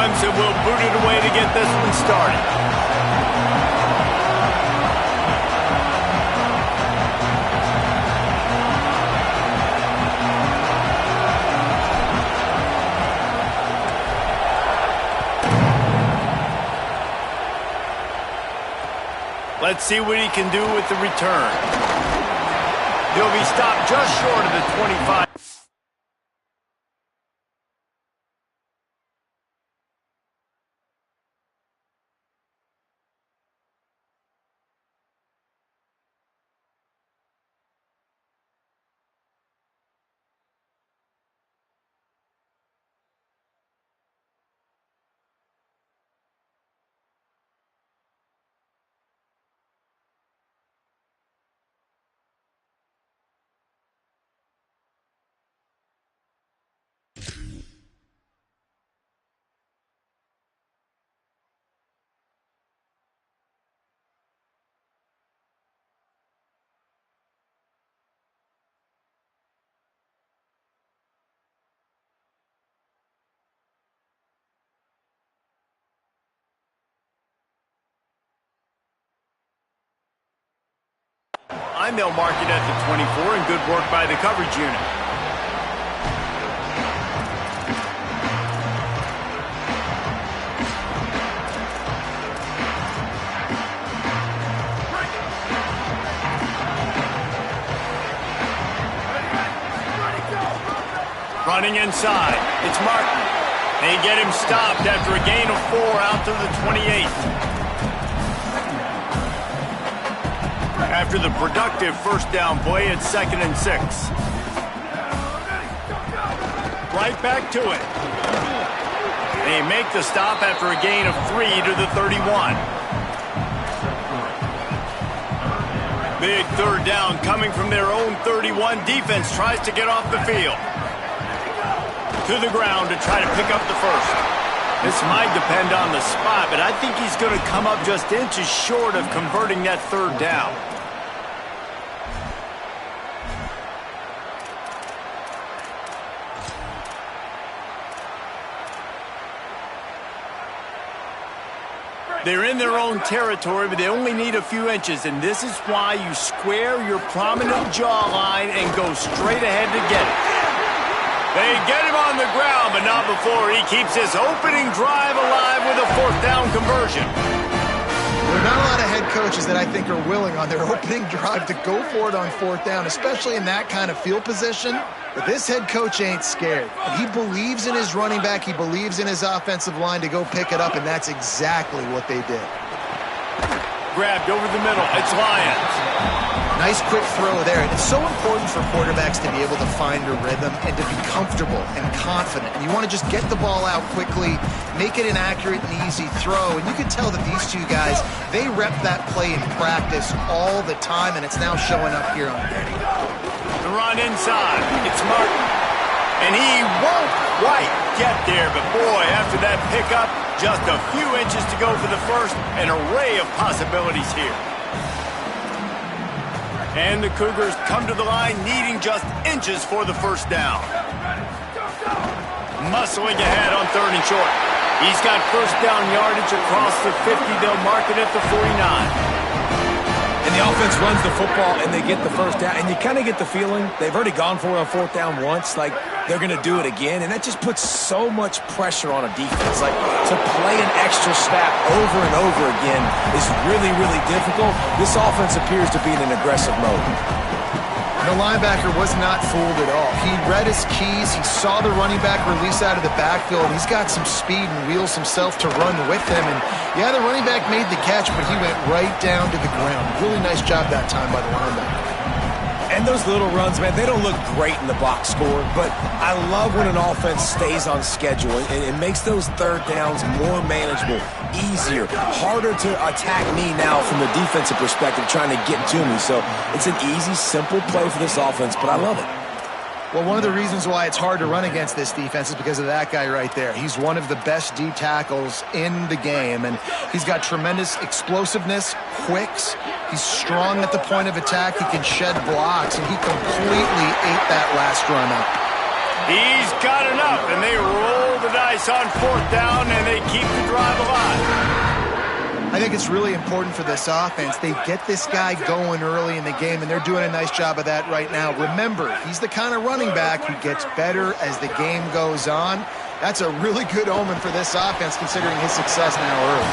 Clemson will boot it away to get this one started. Let's see what he can do with the return. He'll be stopped just short of the 25. They'll mark it at the 24, and good work by the coverage unit. Running inside, it's Martin. They get him stopped after a gain of 4 out to the 28. After the productive first down play, it's 2nd and 6. Right back to it. They make the stop after a gain of 3 to the 31. Big third down coming from their own 31. Defense tries to get off the field. To the ground to try to pick up the first. This might depend on the spot, but I think he's going to come up just inches short of converting that third down. They're in their own territory, but they only need a few inches, and this is why you square your prominent jawline and go straight ahead to get it. They get him on the ground, but not before he keeps his opening drive alive with a 4th down conversion. There are not a lot of head coaches that I think are willing on their opening drive to go for it on 4th down, especially in that kind of field position. But this head coach ain't scared. He believes in his running back. He believes in his offensive line to go pick it up, and that's exactly what they did. Grabbed over the middle. It's Lyons. Nice quick throw there. And it's so important for quarterbacks to be able to find a rhythm and to be comfortable and confident. And you want to just get the ball out quickly, make it an accurate and easy throw. And you can tell that these two guys, they rep that play in practice all the time, and it's now showing up here on video. The run inside. It's Martin. And he won't quite get there, but boy, after that pickup, just a few inches to go for the first. An array of possibilities here. And the Cougars come to the line needing just inches for the first down. Muscling ahead on 3rd and short. He's got first down yardage across the 50. They'll mark it at the 49. And the offense runs the football, and they get the first down. And you kind of get the feeling they've already gone for it on 4th down once. Like, they're going to do it again. And that just puts so much pressure on a defense. Like, to play an extra snap over and over again is really, really difficult. This offense appears to be in an aggressive mode. The linebacker was not fooled at all. He read his keys. He saw the running back release out of the backfield. He's got some speed and wheels himself to run with him. And, yeah, the running back made the catch, but he went right down to the ground. Really nice job that time by the linebacker. And those little runs, man, they don't look great in the box score, but I love when an offense stays on schedule. It makes those third downs more manageable, easier, harder to attack me now from the defensive perspective trying to get to me. So it's an easy, simple play for this offense, but I love it. Well, one of the reasons why it's hard to run against this defense is because of that guy right there. He's one of the best D tackles in the game, and he's got tremendous explosiveness, quicks. He's strong at the point of attack. He can shed blocks, and he completely ate that last run up. He's got enough, and they roll the dice on 4th down, and they think it's really important for this offense. They get this guy going early in the game, and they're doing a nice job of that right now. Remember, he's the kind of running back who gets better as the game goes on. That's a really good omen for this offense, considering his success now early.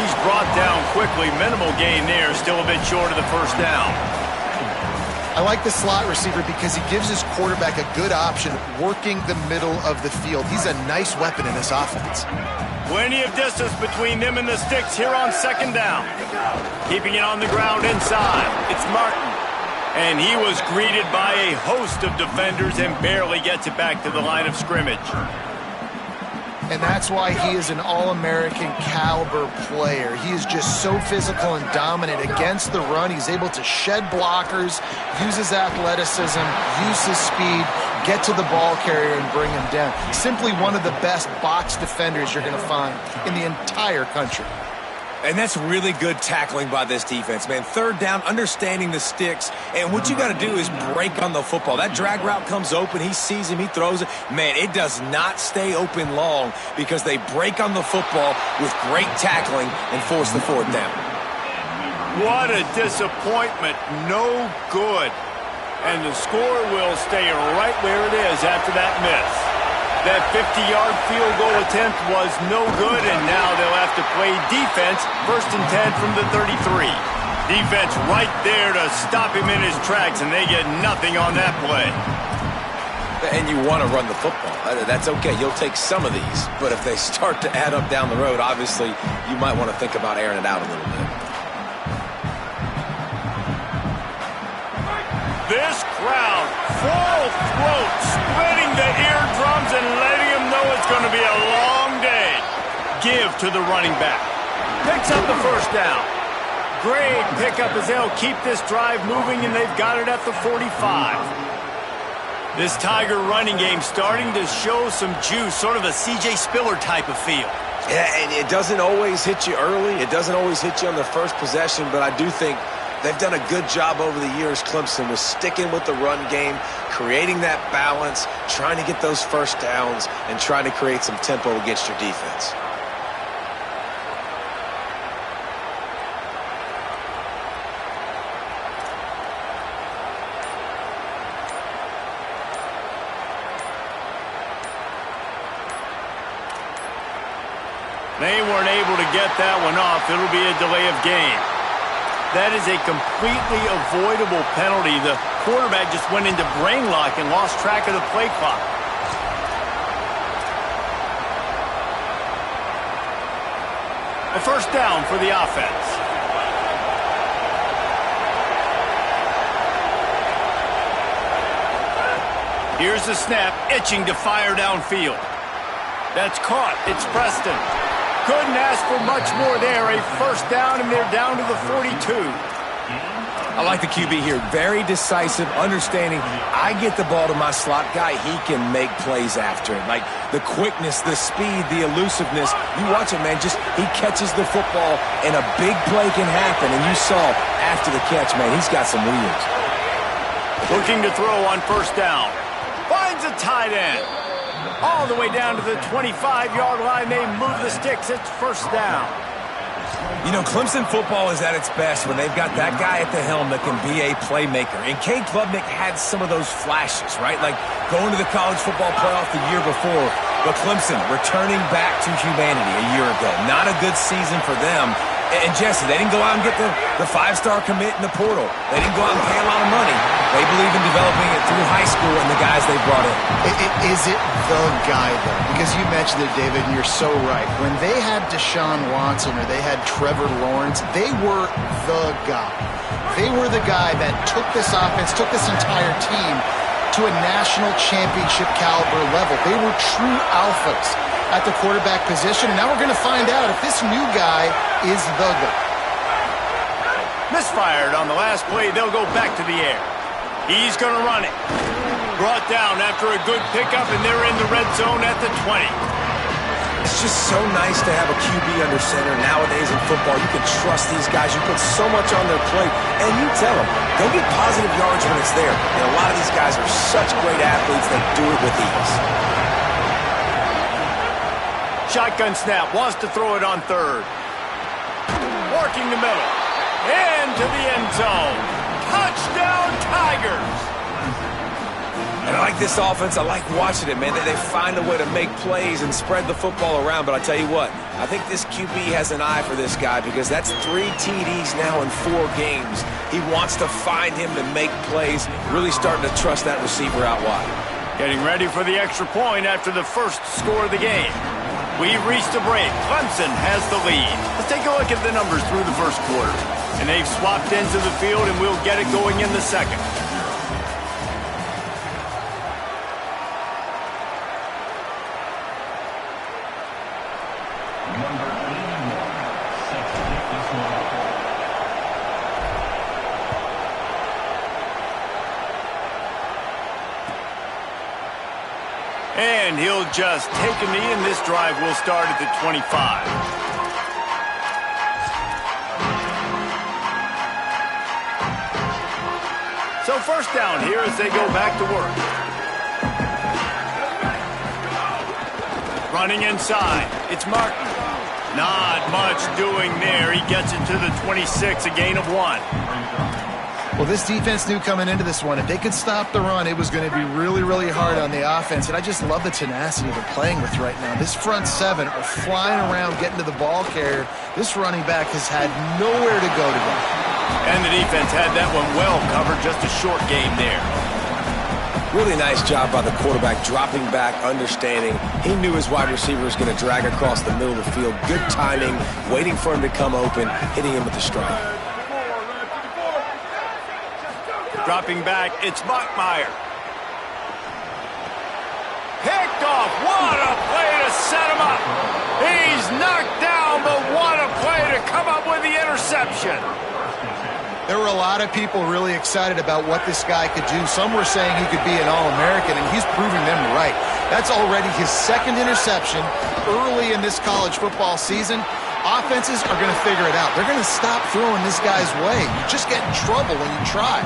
He's brought down quickly. Minimal gain there, still a bit short of the first down. I like the slot receiver because he gives his quarterback a good option working the middle of the field. He's a nice weapon in this offense. Plenty of distance between them and the sticks here on second down. Keeping it on the ground inside. It's Martin. And he was greeted by a host of defenders and barely gets it back to the line of scrimmage. And that's why he is an All-American caliber player. He is just so physical and dominant against the run. He's able to shed blockers, use his athleticism, use his speed, get to the ball carrier and bring him down. Simply one of the best box defenders you're going to find in the entire country. And that's really good tackling by this defense, man. Third down, understanding the sticks. And what you got to do is break on the football. That drag route comes open. He sees him. He throws it. Man, it does not stay open long because they break on the football with great tackling and force the fourth down. What a disappointment. No good. And the score will stay right where it is after that miss. That 50-yard field goal attempt was no good, and now they'll have to play defense, 1st and 10 from the 33. Defense right there to stop him in his tracks, and they get nothing on that play. And you want to run the football. That's okay. You'll take some of these. But if they start to add up down the road, obviously you might want to think about airing it out a little bit. This crowd, full throat, splitting the eardrums and letting them know it's going to be a long day. Give to the running back. Picks up the first down. Great pickup as they'll keep this drive moving, and they've got it at the 45. This Tiger running game starting to show some juice, sort of a C.J. Spiller type of feel. Yeah, and it doesn't always hit you early. It doesn't always hit you on the first possession, but I do think they've done a good job over the years, Clemson, with sticking with the run game, creating that balance, trying to get those first downs, and trying to create some tempo against your defense. They weren't able to get that one off. It'll be a delay of game. That is a completely avoidable penalty. The quarterback just went into brain lock and lost track of the play clock. A first down for the offense. Here's the snap, itching to fire downfield. That's caught. It's Preston. Couldn't ask for much more there. A first down, and they're down to the 42. I like the QB here. Very decisive, understanding I get the ball to my slot guy, he can make plays after it. Like the quickness, the speed, the elusiveness. You watch it, man. Just he catches the football, and a big play can happen. And you saw after the catch, man, he's got some wheels. Looking to throw on first down. Finds a tight end. All the way down to the 25-yard line. They move the sticks. It's first down. You know, Clemson football is at its best when they've got that guy at the helm that can be a playmaker. And Cade Klubnik had some of those flashes, right? Like going to the college football playoff the year before. But Clemson returning back to humanity a year ago. Not a good season for them. And Jesse, they didn't go out and get the five-star commit in the portal. They didn't go out and pay a lot of money. They believe in developing it through high school and the guys they brought in. Is it the guy, though? Because you mentioned it, David, and you're so right. When they had Deshaun Watson or they had Trevor Lawrence, they were the guy. They were the guy that took this offense, took this entire team to a national championship caliber level. They were true alphas at the quarterback position, and now we're going to find out if this new guy is the guy. Misfired on the last play. They'll go back to the air. He's going to run it. Brought down after a good pickup, and they're in the red zone at the 20. It's just so nice to have a QB under center. Nowadays in football, you can trust these guys. You put so much on their plate, and you tell them, go get positive yards when it's there. And a lot of these guys are such great athletes, they do it with ease. Shotgun snap, wants to throw it on third. marking the middle. Into the end zone. Touchdown, Tigers. And I like this offense. I like watching it, man. They find a way to make plays and spread the football around. But I tell you what, I think this QB has an eye for this guy because that's 3 TDs now in 4 games. He wants to find him to make plays, really starting to trust that receiver out wide. Getting ready for the extra point after the first score of the game. We've reached a break. Clemson has the lead. Let's take a look at the numbers through the first quarter. And they've swapped into the field, and we'll get it going in the second. And he'll just take a knee, and this drive will start at the 25. So first down here as they go back to work. Running inside. It's Martin. Not much doing there. He gets it to the 26, a gain of 1. Well, this defense knew coming into this one, if they could stop the run, it was going to be really, really hard on the offense. And I just love the tenacity they're playing with right now. This front 7 are flying around, getting to the ball carrier. This running back has had nowhere to go today. And the defense had that one well covered, just a short game there. Really nice job by the quarterback, dropping back, understanding. He knew his wide receiver was going to drag across the middle of the field. Good timing, waiting for him to come open, hitting him with the strike. Dropping back, it's Bachmeier. Picked off. What a play to set him up. He's knocked down, but what a play to come up with the interception. There were a lot of people really excited about what this guy could do. Some were saying he could be an All-American, and he's proving them right. That's already his 2nd interception early in this college football season. Offenses are going to figure it out. They're going to stop throwing this guy's way. You just get in trouble when you try.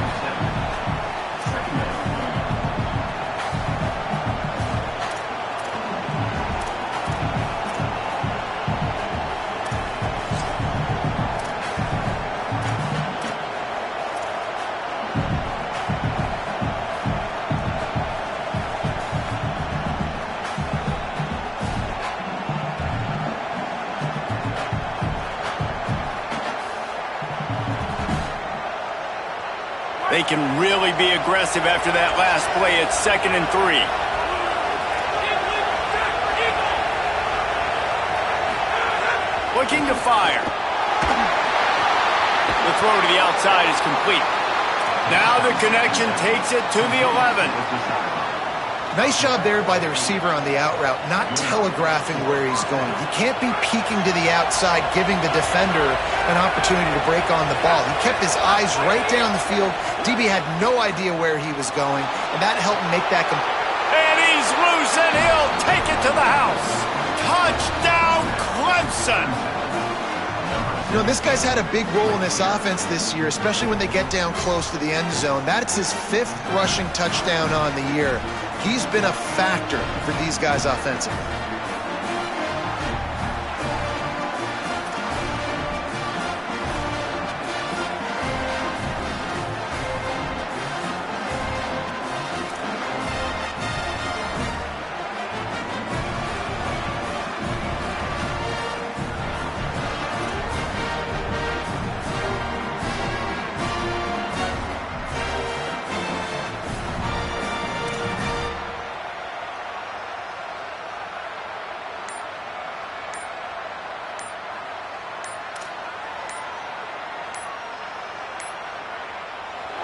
They can really be aggressive after that last play. It's 2nd and 3. Looking to fire. The throw to the outside is complete. Now the connection takes it to the 11. Nice job there by the receiver on the out route, not telegraphing where he's going. He can't be peeking to the outside, giving the defender an opportunity to break on the ball. He kept his eyes right down the field. DB had no idea where he was going, and that helped make that and he's loose, and he'll take it to the house. Touchdown, Clemson. You know, this guy's had a big role in this offense this year, especially when they get down close to the end zone. That's his 5th rushing touchdown on the year. He's been a factor for these guys offensively.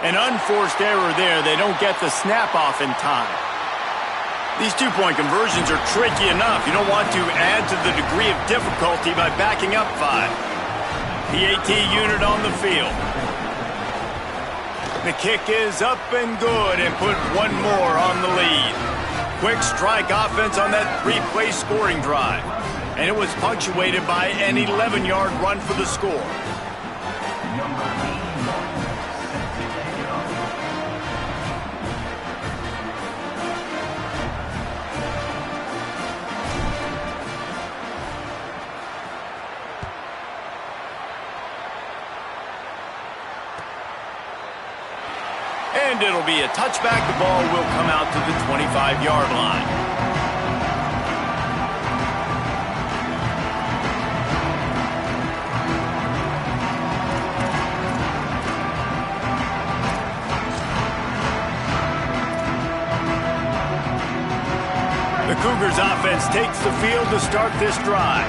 An unforced error there. They don't get the snap off in time. These 2-point conversions are tricky enough. You don't want to add to the degree of difficulty by backing up 5. PAT unit on the field. The kick is up and good, and put one more on the lead. Quick strike offense on that 3-play scoring drive. And it was punctuated by an 11-yard run for the score. And it'll be a touchback. The ball will come out to the 25-yard line. The Cougars offense takes the field to start this drive.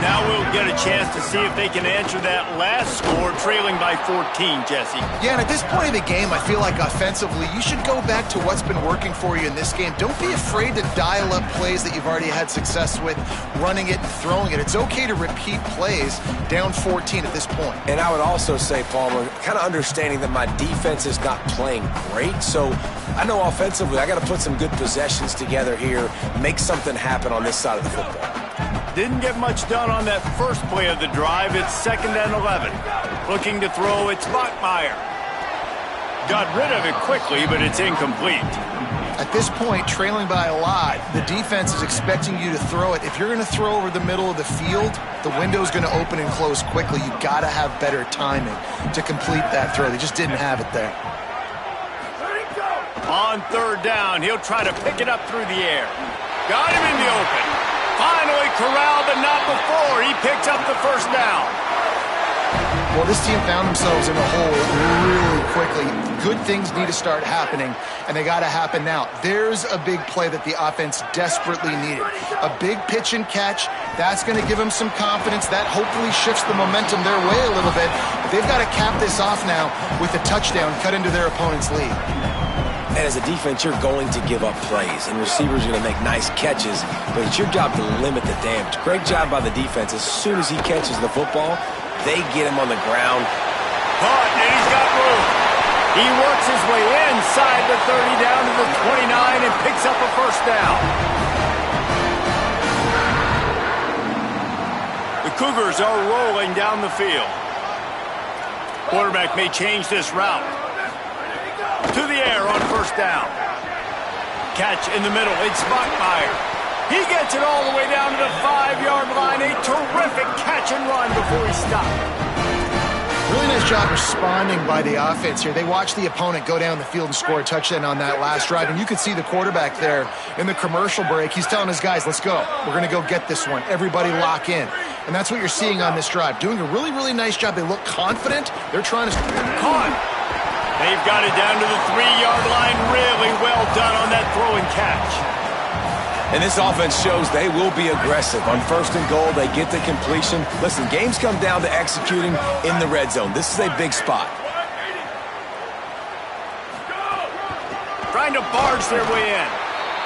Now we'll get a chance to see if they can answer that last score, trailing by 14, Jesse. Yeah, and at this point of the game, I feel like offensively, you should go back to what's been working for you in this game. Don't be afraid to dial up plays that you've already had success with, running it and throwing it. It's okay to repeat plays down 14 at this point. And I would also say, Palmer, kind of understanding that my defense is not playing great, so I know offensively I got to put some good possessions together here, make something happen on this side of the football. Didn't get much done on that first play of the drive. It's 2nd and 11. Looking to throw, it's Bachmeier. Got rid of it quickly, but it's incomplete. At this point, trailing by a lot, the defense is expecting you to throw it. If you're going to throw over the middle of the field, the window's going to open and close quickly. You've got to have better timing to complete that throw. They just didn't have it there. On 3rd down, he'll try to pick it up through the air. Got him in the open. Finally corralled, but not before. He picks up the 1st down. Well, this team found themselves in a hole really quickly. Good things need to start happening, and they got to happen now. There's a big play that the offense desperately needed. A big pitch and catch. That's going to give them some confidence. That hopefully shifts the momentum their way a little bit. But they've got to cap this off now with a touchdown cut into their opponent's lead. And as a defense, you're going to give up plays, and receivers are going to make nice catches, but it's your job to limit the damage. Great job by the defense. As soon as he catches the football, they get him on the ground. Caught, and he's got room. He works his way inside the 30 down to the 29 and picks up a 1st down. The Cougars are rolling down the field. Quarterback may change this route. To the air on 1st down. Catch in the middle. It's Bachmeier. He gets it all the way down to the 5-yard line. A terrific catch and run before he stopped. Really nice job responding by the offense here. They watched the opponent go down the field and score a touchdown on that last drive. And you could see the quarterback there in the commercial break. He's telling his guys, let's go. We're going to go get this one. Everybody lock in. And that's what you're seeing on this drive. Doing a really, really nice job. They look confident. They're trying to... Caught. They've got it down to the 3-yard line. Really well done on that throw and catch. And this offense shows they will be aggressive. On 1st and goal, they get the completion. Listen, games come down to executing in the red zone. This is a big spot. Trying to barge their way in.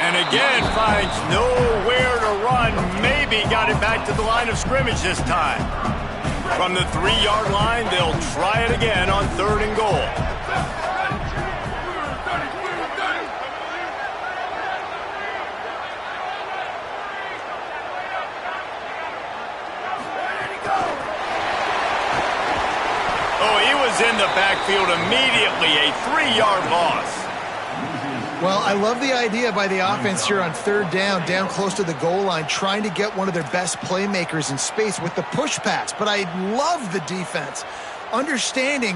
And again, finds nowhere to run. Maybe got it back to the line of scrimmage this time. From the 3-yard line, they'll try it again on 3rd and goal. In the backfield immediately, a 3-yard loss. Well, I love the idea by the offense here on 3rd down close to the goal line, trying to get one of their best playmakers in space with the push pass. But I love the defense, understanding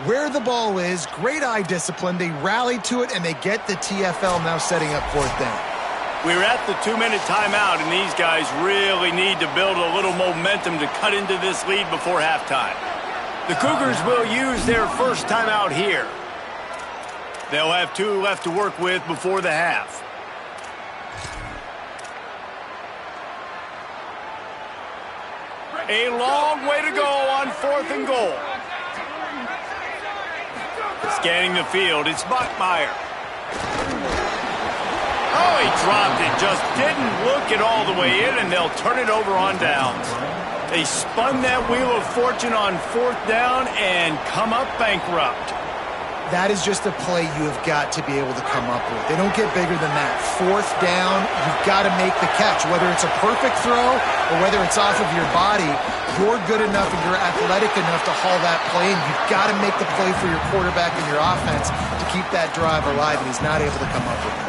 where the ball is, great eye discipline. They rally to it, and they get the TFL now setting up 4th down. We're at the 2-minute timeout, and these guys really need to build a little momentum to cut into this lead before halftime. The Cougars will use their 1st timeout here. They'll have 2 left to work with before the half. A long way to go on 4th and goal. Scanning the field, it's Bachmeier. Oh, he dropped it, just didn't look it all the way in, and they'll turn it over on downs. They spun that wheel of fortune on 4th down and come up bankrupt. That is just a play you have got to be able to come up with. They don't get bigger than that. 4th down, you've got to make the catch. Whether it's a perfect throw or whether it's off of your body, you're good enough and you're athletic enough to haul that play, and you've got to make the play for your quarterback and your offense to keep that drive alive, and he's not able to come up with it.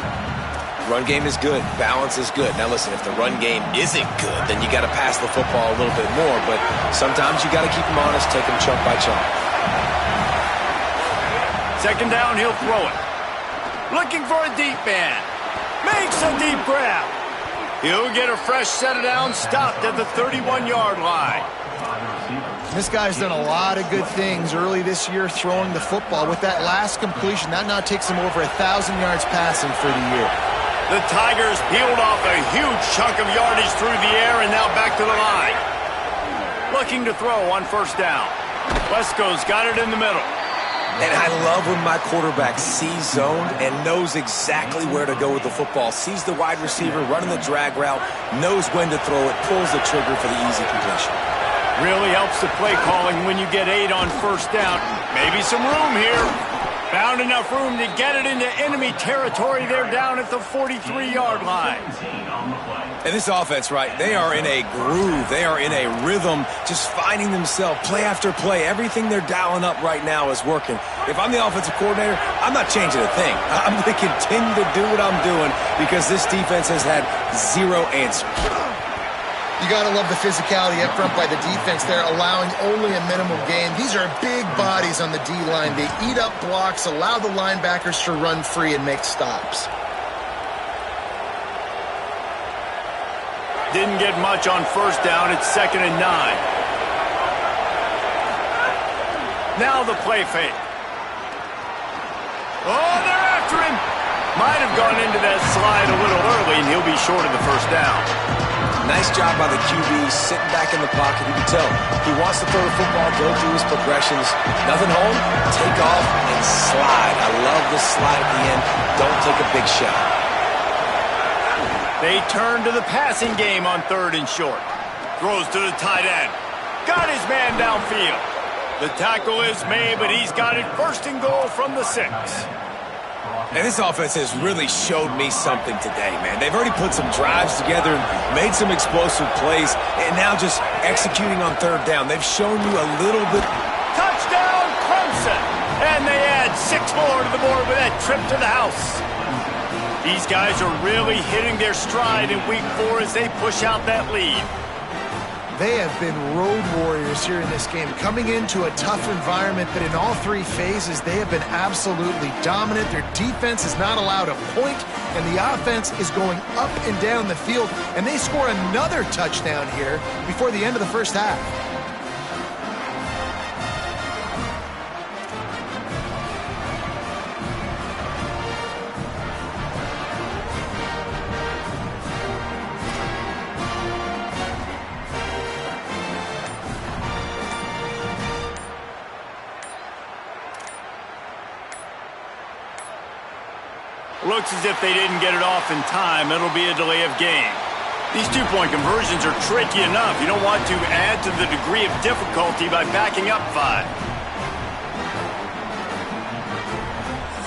Run game is good. Balance is good. Now, listen, if the run game isn't good, then you got to pass the football a little bit more. But sometimes you got to keep them honest, take them chunk by chunk. Second down, he'll throw it. Looking for a deep man. Makes a deep grab. He'll get a fresh set of downs, stopped at the 31-yard line. This guy's done a lot of good things early this year throwing the football. With that last completion, that now takes him over 1,000 yards passing for the year. The Tigers peeled off a huge chunk of yardage through the air and now back to the line. Looking to throw on first down. Wesco's got it in the middle. And I love when my quarterback sees zone and knows exactly where to go with the football. Sees the wide receiver running the drag route, knows when to throw it, pulls the trigger for the easy completion. Really helps the play calling when you get 8 on first down. Maybe some room here. Found enough room to get it into enemy territory. They're down at the 43-yard line. And this offense, right, they are in a groove. They are in a rhythm, just finding themselves play after play. Everything they're dialing up right now is working. If I'm the offensive coordinator, I'm not changing a thing. I'm going to continue to do what I'm doing because this defense has had zero answers. You got to love the physicality up front by the defense there, allowing only a minimal gain. These are big bodies on the D-line. They eat up blocks, allow the linebackers to run free and make stops. Didn't get much on first down. It's 2nd and 9. Now the play fake. Oh, they're after him. Might have gone into that slide a little early, and he'll be short of the first down. Nice job by the QB, sitting back in the pocket. You can tell he wants to throw the football, go through his progressions. Nothing home, take off, and slide. I love the slide at the end. Don't take a big shot. They turn to the passing game on 3rd and short. Throws to the tight end. Got his man downfield. The tackle is made, but he's got it 1st and goal from the 6. And this offense has really showed me something today, man. They've already put some drives together, made some explosive plays, and now just executing on 3rd down. They've shown you a little bit. Touchdown, Clemson! And they add 6 more to the board with that trip to the house. These guys are really hitting their stride in week 4 as they push out that lead. They have been road warriors here in this game, coming into a tough environment, but in all 3 phases, they have been absolutely dominant. Their defense is not allowed a point, and the offense is going up and down the field, and they score another touchdown here before the end of the first half. Looks as if they didn't get it off in time. It'll be a delay of game. These 2-point conversions are tricky enough. You don't want to add to the degree of difficulty by backing up 5.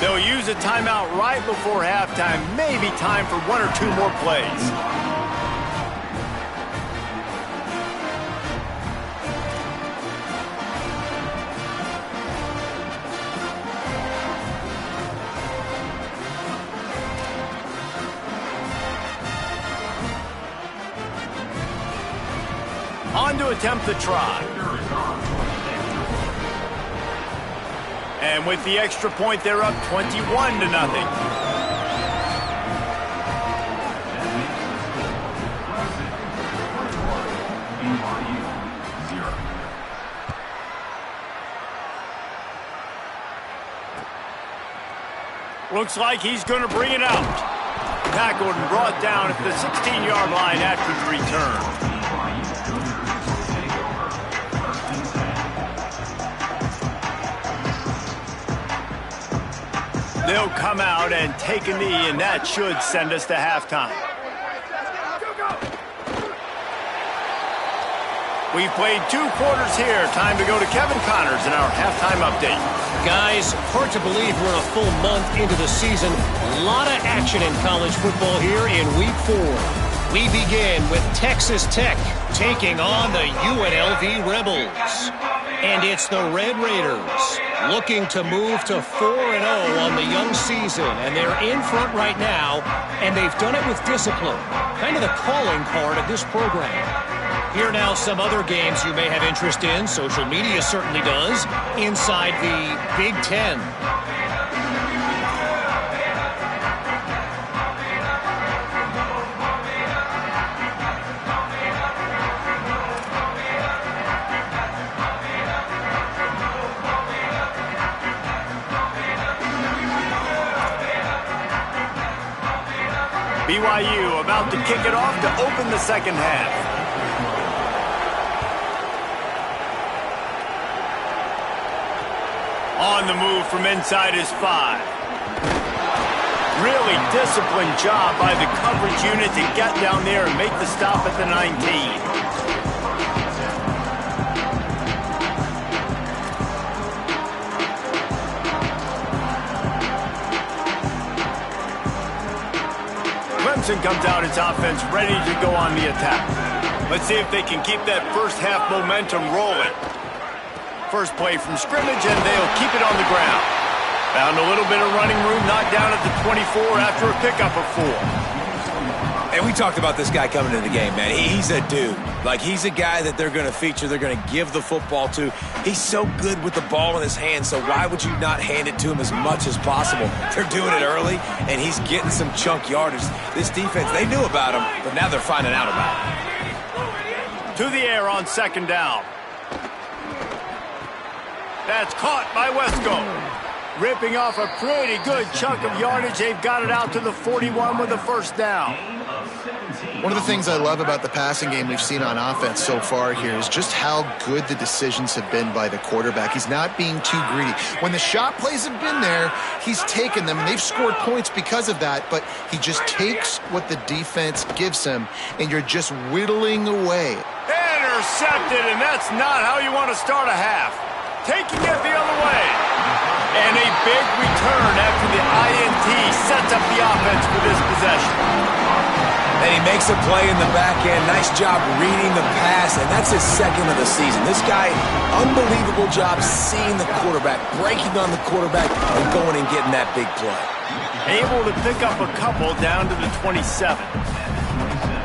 They'll use a timeout right before halftime. Maybe time for 1 or 2 more plays. On to attempt the try. And with the extra point, they're up 21-0. Looks like he's going to bring it out. Tackled and brought down at the 16-yard line after the return. They'll come out and take a knee, and that should send us to halftime. We've played 2 quarters here. Time to go to Kevin Connors in our halftime update. Guys, hard to believe we're a full month into the season. A lot of action in college football here in Week 4. We begin with Texas Tech taking on the UNLV Rebels. And it's the Red Raiders looking to move to 4-0 on the young season. And they're in front right now, and they've done it with discipline. Kind of the calling card of this program. Here now some other games you may have interest in. Social media certainly does. Inside the Big Ten. BYU about to kick it off to open the second half. On the move from inside his 5. Really disciplined job by the coverage unit to get down there and make the stop at the 19. Comes out its offense ready to go on the attack. Let's see if they can keep that first half momentum rolling. First play from scrimmage, and they'll keep it on the ground. Found a little bit of running room, knocked down at the 24 after a pickup of 4. And we talked about this guy coming into the game, man. He's a dude. Like, he's a guy that they're going to feature, they're going to give the football to. He's so good with the ball in his hand, so why would you not hand it to him as much as possible? They're doing it early, and he's getting some chunk yardage. This defense, they knew about him, but now they're finding out about him. To the air on second down. That's caught by Wesco. Ripping off a pretty good chunk of yardage. They've got it out to the 41 with a first down. One of the things I love about the passing game we've seen on offense so far here is just how good the decisions have been by the quarterback. He's not being too greedy. When the shot plays have been there, he's taken them, and they've scored points because of that, but he just takes what the defense gives him, and you're just whittling away. Intercepted, and that's not how you want to start a half. Taking it the other way. And a big return after the INT sets up the offense for this possession. And he makes a play in the back end. Nice job reading the pass, and that's his second of the season. This guy, unbelievable job seeing the quarterback, breaking on the quarterback, and going and getting that big play. Able to pick up a couple down to the 27.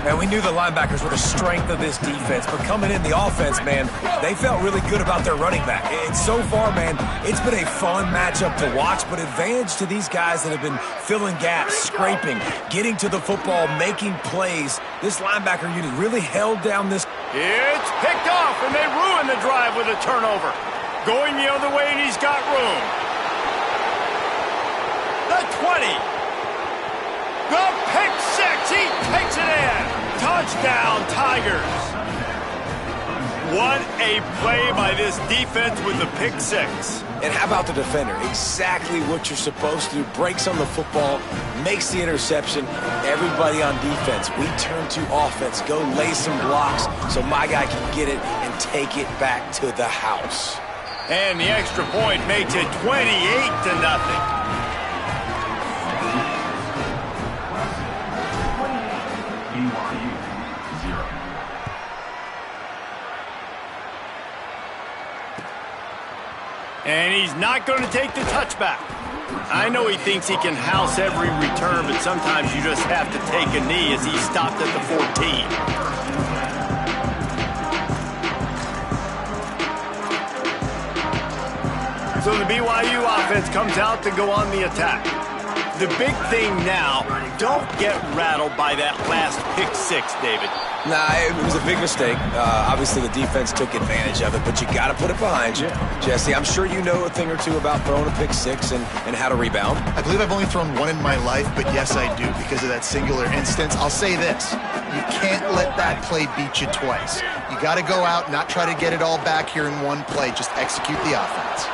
And we knew the linebackers were the strength of this defense, but coming in the offense, man, they felt really good about their running back. And so far, man, it's been a fun matchup to watch, but advantage to these guys that have been filling gaps, scraping, getting to the football, making plays. This linebacker unit really held down this. It's picked off, and they ruin the drive with a turnover. Going the other way, and he's got room. The 20. The pick 6, he takes it in. Touchdown, Tigers. What a play by this defense with the pick 6. And how about the defender? Exactly what you're supposed to do. Breaks on the football, makes the interception. Everybody on defense, we turn to offense. Go lay some blocks so my guy can get it and take it back to the house. And the extra point makes it 28-0. And he's not going to take the touchback. I know he thinks he can house every return, but sometimes you just have to take a knee as he stopped at the 14. So the BYU offense comes out to go on the attack. The big thing now, don't get rattled by that last pick 6, David. Nah, it was a big mistake. Obviously, the defense took advantage of it, but you got to put it behind you. Jesse, I'm sure you know a thing or two about throwing a pick 6 and how to rebound. I believe I've only thrown one in my life, but yes, I do because of that singular instance. I'll say this. You can't let that play beat you twice. You got to go out, not try to get it all back here in one play. Just execute the offense.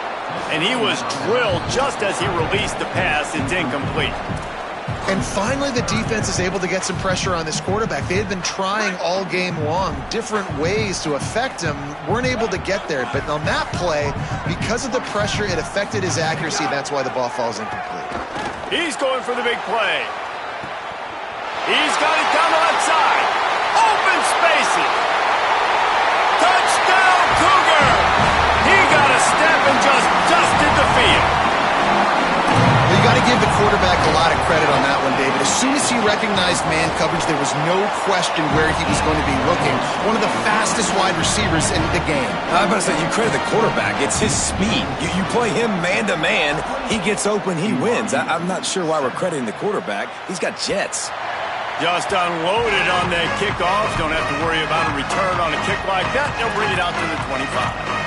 And he was drilled just as he released the pass. It's incomplete. And finally, the defense is able to get some pressure on this quarterback. They had been trying all game long different ways to affect him. Weren't able to get there. But on that play, because of the pressure, it affected his accuracy. That's why the ball falls incomplete. He's going for the big play. He's got it down the left side. Open spaces. Touchdown, Cougar! He got a step and just dusted the field. You got to give the quarterback a lot of credit on that one, David. As soon as he recognized man coverage, there was no question where he was going to be looking. One of the fastest wide receivers in the game. I'm about to say, you credit the quarterback. It's his speed. You play him man-to-man, he gets open, he wins. I'm not sure why we're crediting the quarterback. He's got jets. Just unloaded on that kickoff. Don't have to worry about a return on a kick like that. They'll bring it out to the 25.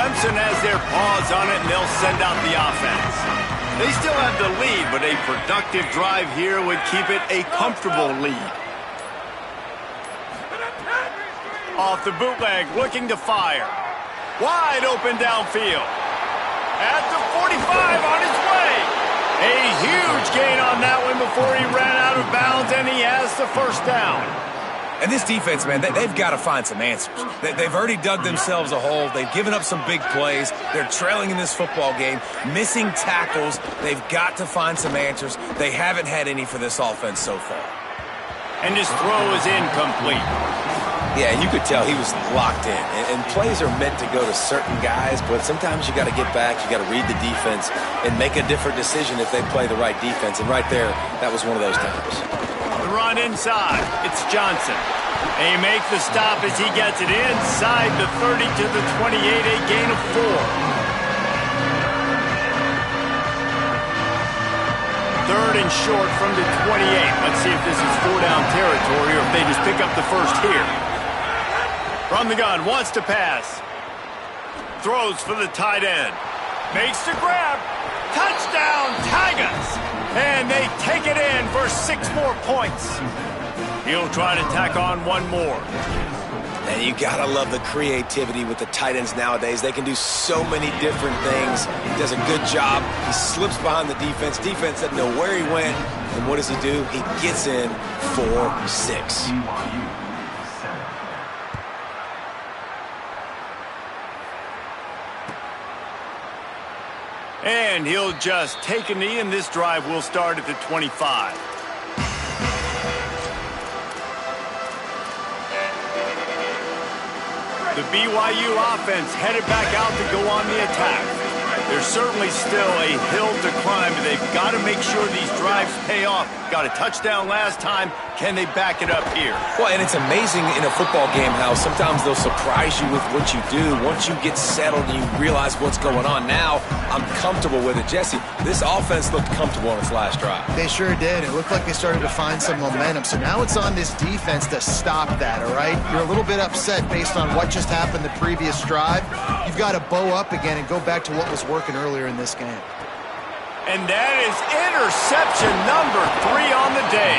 Clemson has their paws on it, and they'll send out the offense. They still have the lead, but a productive drive here would keep it a comfortable lead. Off the bootleg, looking to fire. Wide open downfield. At the 45, on his way. A huge gain on that one before he ran out of bounds, and he has the first down. And this defense, man, they've got to find some answers. They've already dug themselves a hole. They've given up some big plays. They're trailing in this football game, missing tackles. They've got to find some answers. They haven't had any for this offense so far. And his throw is incomplete. Yeah, you could tell he was locked in. And plays are meant to go to certain guys, but sometimes you got to get back, you got to read the defense, and make a different decision if they play the right defense. And right there, that was one of those times. The run inside. It's Johnson. They make the stop as he gets it inside the 30 to the 28, a gain of 4. Third and short from the 28. Let's see if this is 4-down territory or if they just pick up the first here. From the gun, wants to pass. Throws for the tight end. Makes the grab. Touchdown, Tigers! And they take it in for 6 more points. He'll try to tack on one more. And you gotta love the creativity with the tight ends nowadays. They can do so many different things. He does a good job. He slips behind the defense. Defense doesn't know where he went. And what does he do? He gets in for 6. And he'll just take a knee, and this drive will start at the 25. The BYU offense headed back out to go on the attack. There's certainly still a hill to climb, but they've got to make sure these drives pay off. Got a touchdown last time. Can they back it up here? Well, and it's amazing in a football game how sometimes they'll surprise you with what you do. Once you get settled and you realize what's going on, now I'm comfortable with it. Jesse, this offense looked comfortable on its last drive. They sure did. It looked like they started to find some momentum. So now it's on this defense to stop that, all right? You're a little bit upset based on what just happened the previous drive. You've got to bow up again and go back to what was working earlier in this game. And that is interception number 3 on the day.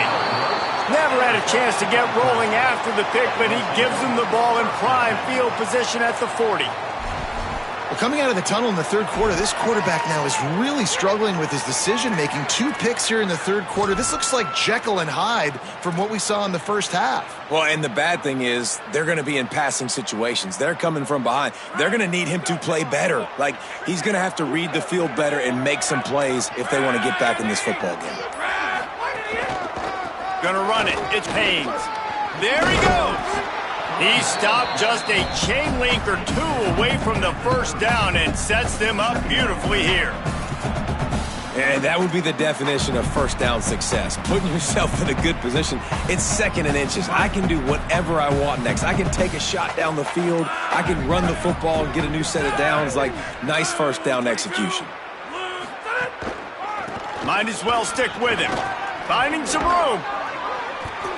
Never had a chance to get rolling after the pick, but he gives them the ball in prime field position at the 40. Well, coming out of the tunnel in the third quarter, this quarterback now is really struggling with his decision-making. 2 picks here in the third quarter. This looks like Jekyll and Hyde from what we saw in the first half. Well, and the bad thing is they're going to be in passing situations. They're coming from behind. They're going to need him to play better. Like, he's going to have to read the field better and make some plays if they want to get back in this football game. Gonna run it. It's Haynes. There he goes. He stopped just a chain link or 2 away from the first down and sets them up beautifully here. And that would be the definition of first down success. Putting yourself in a good position. It's 2nd and inches. I can do whatever I want next. I can take a shot down the field. I can run the football and get a new set of downs. Like, nice first down execution. Might as well stick with him. Finding some room.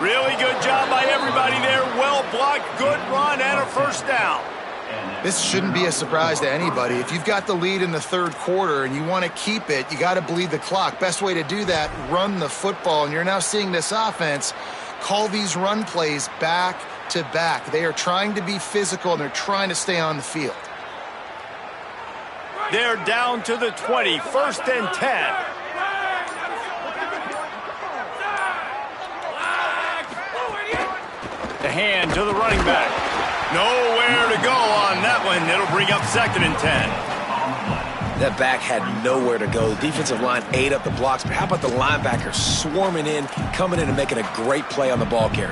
Really good job by everybody there. Well blocked, good run, and a first down. This shouldn't be a surprise to anybody. If you've got the lead in the third quarter and you want to keep it, you got to bleed the clock. Best way to do that, run the football. And you're now seeing this offense call these run plays back to back. They are trying to be physical, and they're trying to stay on the field. They're down to the 20, 1st and 10. The hand to the running back. Nowhere to go on that one. It'll bring up 2nd and 10. That back had nowhere to go. The defensive line ate up the blocks, but how about the linebacker swarming in, coming in and making a great play on the ball carrier?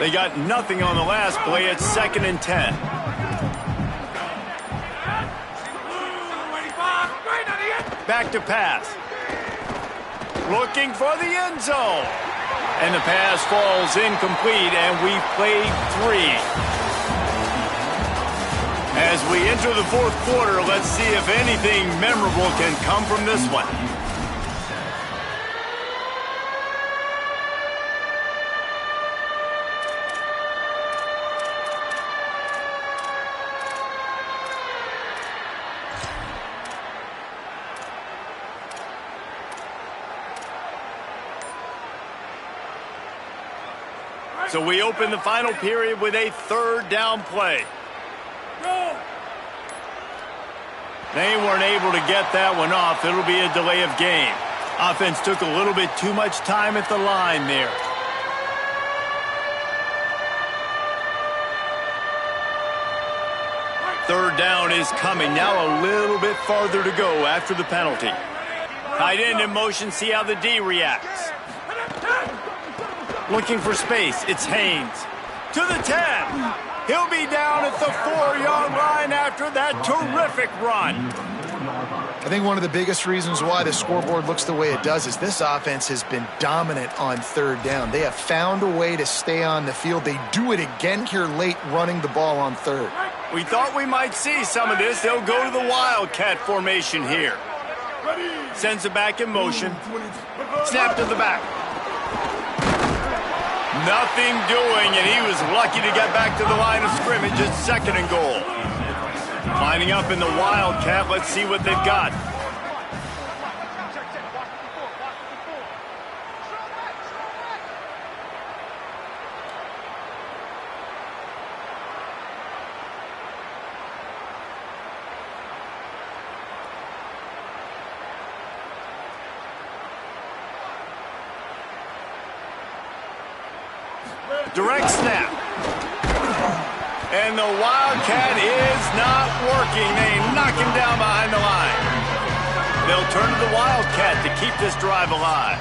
They got nothing on the last play. It's 2nd and 10. Back to pass. Looking for the end zone. And the pass falls incomplete, and we played 3. As we enter the fourth quarter, let's see if anything memorable can come from this one. So we open the final period with a third down play. They weren't able to get that one off. It'll be a delay of game. Offense took a little bit too much time at the line there. Third down is coming. Now a little bit farther to go after the penalty. Tight end in motion. See how the D reacts. Looking for space. It's Haynes. To the 10. He'll be down at the 4-yard line after that terrific run. I think one of the biggest reasons why the scoreboard looks the way it does is this offense has been dominant on third down. They have found a way to stay on the field. They do it again here late, running the ball on third. We thought we might see some of this. They'll go to the Wildcat formation here. Sends it back in motion. Snap to the back. Nothing doing, and he was lucky to get back to the line of scrimmage at 2nd and goal. Lining up in the Wildcat. Let's see what they've got. Direct snap. And the Wildcat is not working. They knock him down behind the line. They'll turn to the Wildcat to keep this drive alive.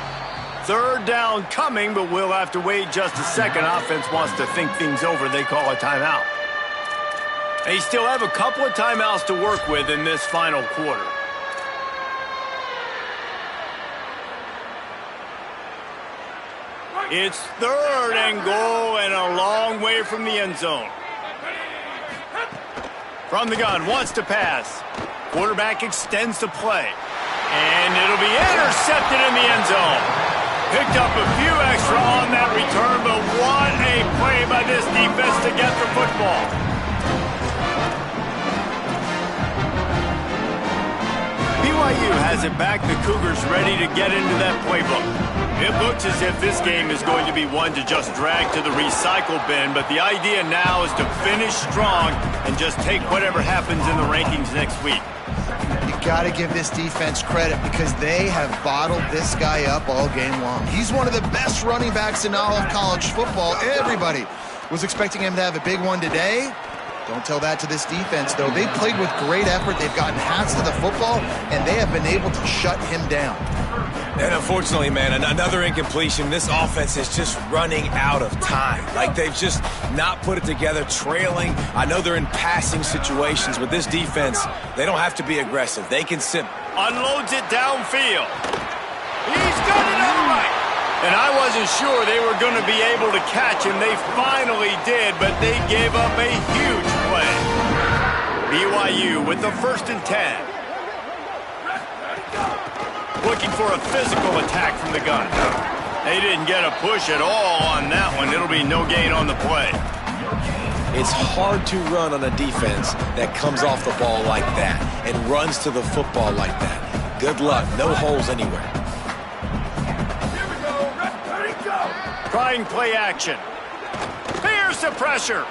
Third down coming, but we'll have to wait just a second. Offense wants to think things over. They call a timeout. They still have a couple of timeouts to work with in this final quarter. It's 3rd and goal and a long way from the end zone. From the gun, wants to pass. Quarterback extends the play. And it'll be intercepted in the end zone. Picked up a few extra on that return, but what a play by this defense to get the football. BYU has it back. The Cougars ready to get into that playbook. It looks as if this game is going to be one to just drag to the recycle bin, but the idea now is to finish strong and just take whatever happens in the rankings next week. You got to give this defense credit because they have bottled this guy up all game long. He's one of the best running backs in all of college football. Everybody was expecting him to have a big one today. Don't tell that to this defense, though. They've played with great effort. They've gotten hats to the football, and they have been able to shut him down. And unfortunately, man, another incompletion. This offense is just running out of time. Like, they've just not put it together, trailing. I know they're in passing situations, but this defense, they don't have to be aggressive. They can sit. Unloads it downfield. He's got it outright. And I wasn't sure they were going to be able to catch him. They finally did, but they gave up a huge play. BYU with the 1st and 10. Looking for a physical attack from the gun. They didn't get a push at all on that one. It'll be no gain on the play. It's hard to run on a defense that comes off the ball like that and runs to the football like that. Good luck. No holes anywhere. Trying play action. Here's the pressure.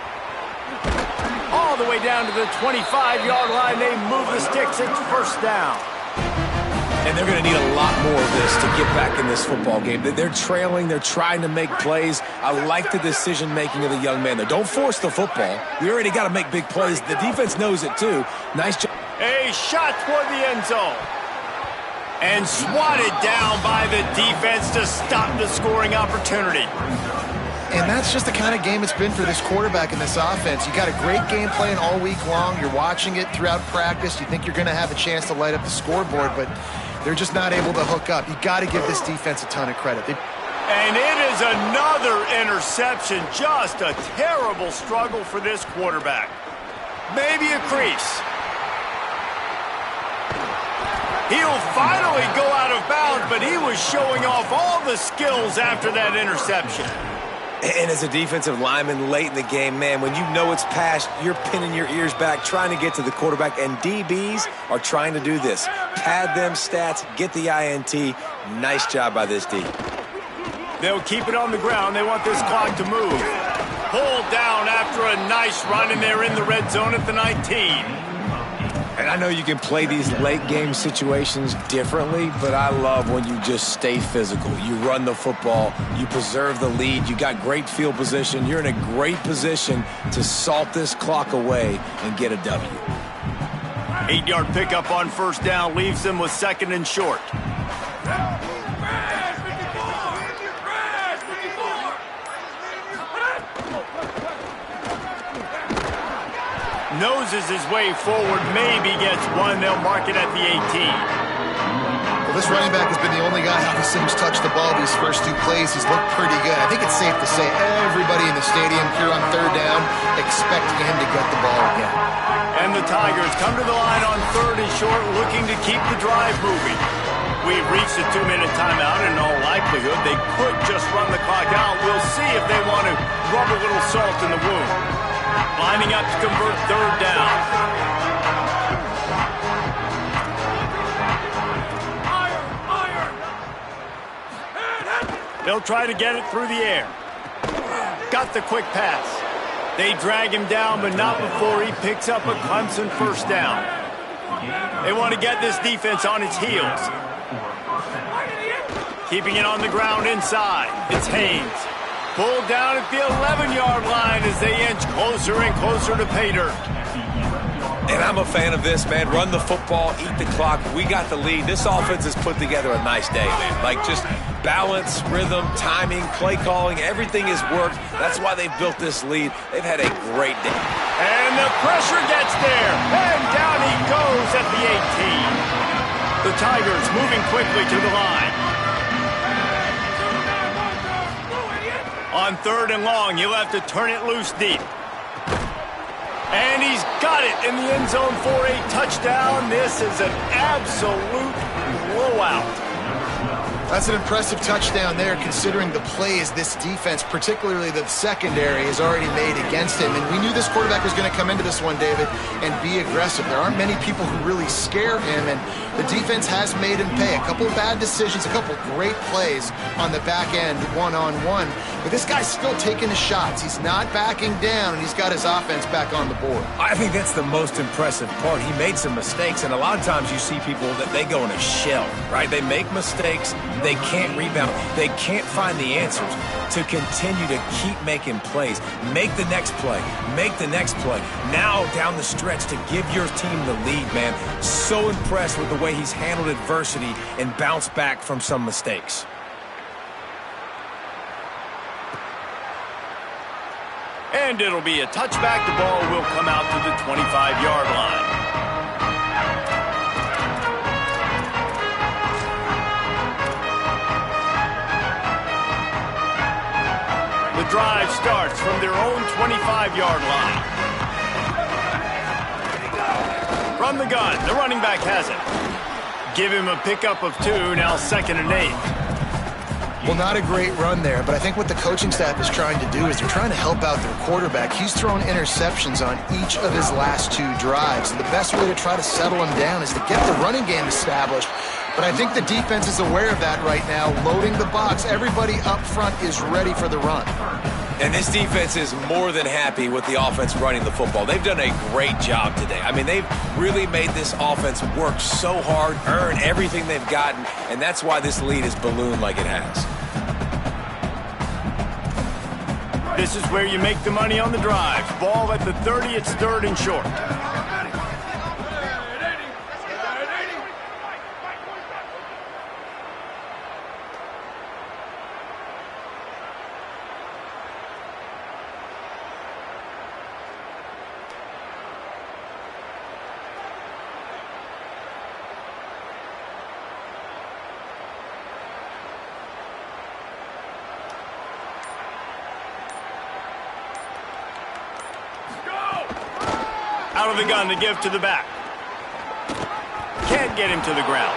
All the way down to the 25-yard line. They move the sticks. It's 1st down. And they're going to need a lot more of this to get back in this football game. They're trailing. They're trying to make plays. I like the decision-making of the young man there. Don't force the football. We already got to make big plays. The defense knows it, too. Nice job. A shot toward the end zone. And swatted down by the defense to stop the scoring opportunity. And that's just the kind of game it's been for this quarterback and this offense. You got a great game plan all week long. You're watching it throughout practice. You think you're going to have a chance to light up the scoreboard, but they're just not able to hook up. You got to give this defense a ton of credit. And it is another interception. Just a terrible struggle for this quarterback. Maybe a crease. He'll finally go out of bounds, but he was showing off all the skills after that interception. And as a defensive lineman late in the game, man, when you know it's past, you're pinning your ears back, trying to get to the quarterback, and DBs are trying to do this. Pad them stats, get the INT. Nice job by this D. They'll keep it on the ground. They want this clock to move. Pulled down after a nice run, and they're in the red zone at the 19. And I know you can play these late game situations differently, but I love when you just stay physical. You run the football, you preserve the lead, you got great field position. You're in a great position to salt this clock away and get a W. 8-yard pickup on first down leaves them with second and short. Noses his way forward, maybe gets one. They'll mark it at the 18. Well, this running back has been the only guy obviously who's touched the ball these first two plays. He's looked pretty good. I think it's safe to say everybody in the stadium here on third down expecting him to get the ball again. And the Tigers come to the line on third and short, looking to keep the drive moving. We've reached a 2-minute timeout, and in all likelihood, they could just run the clock out. We'll see if they want to rub a little salt in the wound. Lining up to convert third down. They'll try to get it through the air. Got the quick pass. They drag him down, but not before he picks up a Clemson first down. They want to get this defense on its heels. Keeping it on the ground inside. It's Haynes. Pulled down at the 11-yard line as they inch closer and closer to pay dirt. And I'm a fan of this, man. Run the football, eat the clock. We got the lead. This offense has put together a nice day, man. Like just balance, rhythm, timing, play calling, everything has worked. That's why they've built this lead. They've had a great day. And the pressure gets there. And down he goes at the 18. The Tigers moving quickly to the line. On third and long, you'll have to turn it loose deep. And he's got it in the end zone for a touchdown. This is an absolute blowout. That's an impressive touchdown there, considering the plays this defense, particularly the secondary, has already made against him. And we knew this quarterback was going to come into this one, David, and be aggressive. There aren't many people who really scare him, and the defense has made him pay. A couple of bad decisions, a couple of great plays on the back end, one-on-one. But this guy's still taking his shots. He's not backing down, and he's got his offense back on the board. I think that's the most impressive part. He made some mistakes, and a lot of times you see people that they go in a shell, right? They make mistakes. They can't rebound. They can't find the answers to continue to keep making plays. Make the next play. Make the next play. Now down the stretch to give your team the lead, man. So impressed with the way he's handled adversity and bounced back from some mistakes. And it'll be a touchback. The ball will come out to the 25-yard line. The drive starts from their own 25-yard line. From the gun, the running back has it. Give him a pickup of 2, now 2nd and 8. Well, not a great run there, but I think what the coaching staff is trying to do is they're trying to help out their quarterback. He's thrown interceptions on each of his last 2 drives, and the best way to try to settle him down is to get the running game established. But I think the defense is aware of that right now, loading the box. Everybody up front is ready for the run. And this defense is more than happy with the offense running the football. They've done a great job today. I mean, they've really made this offense work so hard, earn everything they've gotten, and that's why this lead is ballooned like it has. This is where you make the money on the drive. Ball at the 30, it's 3rd and short. Out of the gun to give to the back. Can't get him to the ground.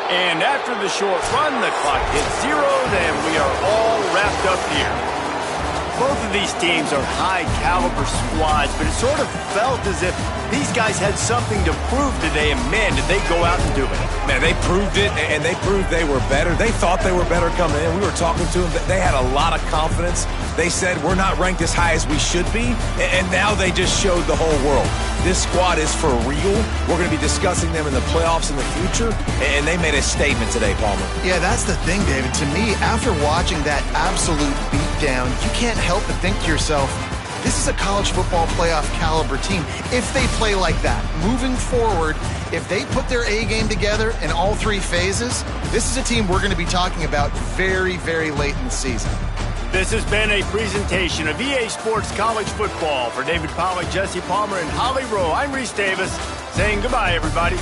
And after the short run, the clock hits 0, then we are all wrapped up here. Both of these teams are high-caliber squads, but it sort of felt as if these guys had something to prove today, and man, did they go out and do it. Man, they proved it, and they proved they were better. They thought they were better coming in. We were talking to them. They had a lot of confidence. They said, we're not ranked as high as we should be, and now they just showed the whole world. This squad is for real. We're going to be discussing them in the playoffs in the future, and they made a statement today, Palmer. Yeah, that's the thing, David. To me, after watching that absolute beatdown, you can't help but think to yourself, this is a college football playoff caliber team. If they play like that, moving forward, if they put their A game together in all three phases, this is a team we're going to be talking about very, very late in the season. This has been a presentation of EA Sports College Football. For David Pollack, Jesse Palmer, and Holly Rowe, I'm Reese Davis saying goodbye, everybody.